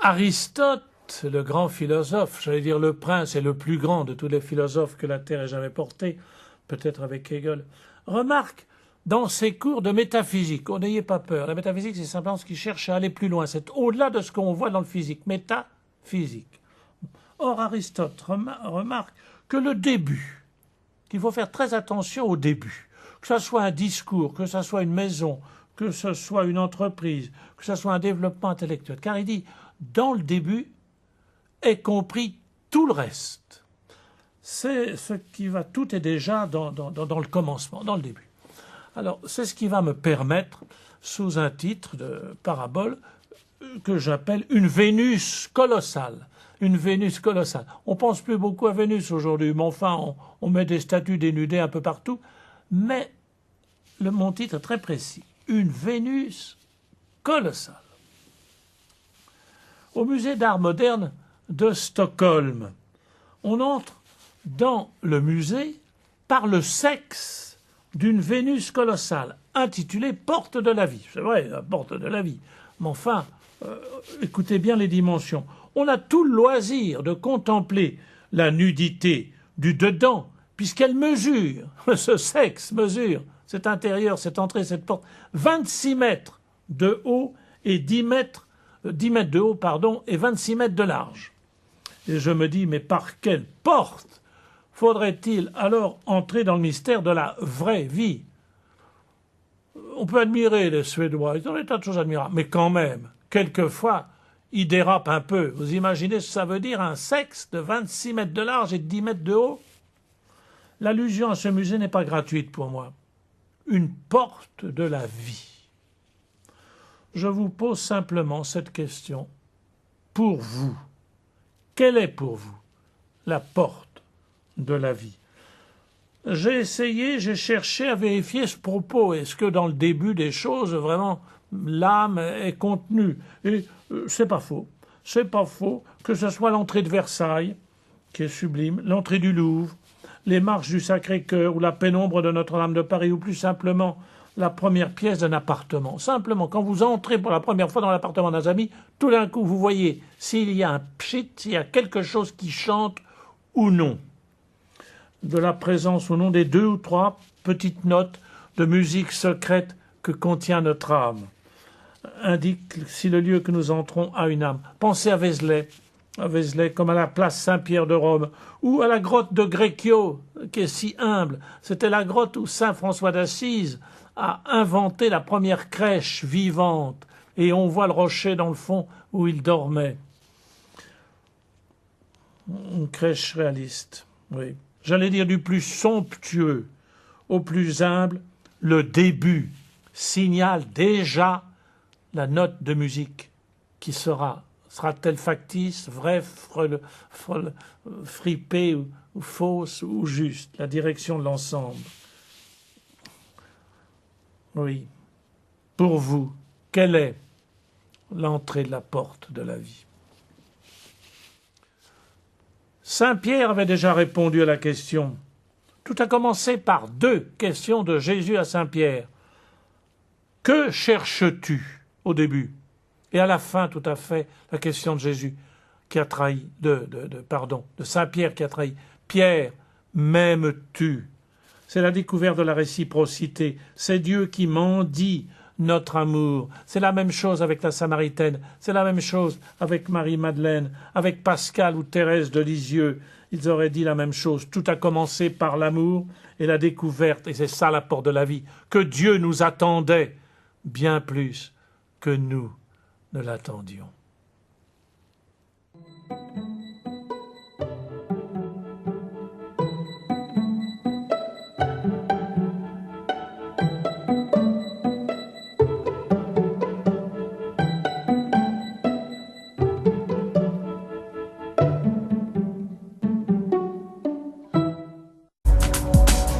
Aristote, le grand philosophe, j'allais dire le prince et le plus grand de tous les philosophes que la Terre ait jamais porté, peut-être avec Hegel, remarque dans ses cours de métaphysique, oh, n'ayez pas peur, la métaphysique c'est simplement ce qui cherche à aller plus loin, c'est au-delà de ce qu'on voit dans le physique, métaphysique. Or Aristote remarque que le début, qu'il faut faire très attention au début, que ce soit un discours, que ce soit une maison, que ce soit une entreprise, que ce soit un développement intellectuel, car il dit dans le début est compris tout le reste. C'est ce qui va, tout est déjà dans le commencement, dans le début. Alors, c'est ce qui va me permettre, sous un titre de parabole, que j'appelle une Vénus colossale. Une Vénus colossale. On pense plus beaucoup à Vénus aujourd'hui, mais enfin, on met des statues dénudées un peu partout. Mais mon titre est très précis. Une Vénus colossale. Au musée d'art moderne de Stockholm, on entre dans le musée par le sexe d'une Vénus colossale, intitulée Porte de la vie. C'est vrai, la Porte de la vie. Mais enfin, écoutez bien les dimensions. On a tout le loisir de contempler la nudité du dedans, puisqu'elle mesure, ce sexe mesure, cet intérieur, cette entrée, cette porte, 26 mètres de haut et 10 mètres de haut, et 26 mètres de large. Et je me dis, mais par quelle porte faudrait-il alors entrer dans le mystère de la vraie vie? On peut admirer les Suédois, ils ont des tas de choses admirables, mais quand même, quelquefois, ils dérapent un peu. Vous imaginez ce que ça veut dire, un sexe de 26 mètres de large et de 10 mètres de haut? L'allusion à ce musée n'est pas gratuite pour moi. Une porte de la vie. Je vous pose simplement cette question. Pour vous, quelle est pour vous la porte de la vie? J'ai cherché à vérifier ce propos. Est-ce que dans le début des choses, vraiment, l'âme est contenue? Et c'est pas faux. C'est pas faux que ce soit l'entrée de Versailles, qui est sublime, l'entrée du Louvre, les marches du Sacré-Cœur ou la pénombre de Notre-Dame de Paris, ou plus simplement la première pièce d'un appartement. Simplement, quand vous entrez pour la première fois dans l'appartement d'un ami, tout d'un coup, vous voyez s'il y a un pchit, s'il y a quelque chose qui chante ou non. De la présence ou non des 2 ou 3 petites notes de musique secrète que contient notre âme. Indique si le lieu que nous entrons a une âme. Pensez à Vézelay comme à la place Saint-Pierre de Rome, ou à la grotte de Greccio, qui est si humble. C'était la grotte où saint François d'Assise a inventé la première crèche vivante, et on voit le rocher dans le fond où il dormait. Une crèche réaliste, oui. J'allais dire du plus somptueux au plus humble, le début signale déjà la note de musique qui sera-t-elle factice, vraie, fripée ou fausse ou juste, la direction de l'ensemble. Oui. Pour vous, quelle est l'entrée de la porte de la vie? Saint Pierre avait déjà répondu à la question. Tout a commencé par 2 questions de Jésus à Saint Pierre. Que cherches-tu au début? Et à la fin, tout à fait, la question de Jésus qui a trahi, de Saint Pierre qui a trahi. Pierre, m'aimes-tu? C'est la découverte de la réciprocité. C'est Dieu qui mendie notre amour. C'est la même chose avec la Samaritaine. C'est la même chose avec Marie-Madeleine, avec Pascal ou Thérèse de Lisieux. Ils auraient dit la même chose. Tout a commencé par l'amour et la découverte. Et c'est ça la porte de la vie. Que Dieu nous attendait bien plus que nous ne l'attendions.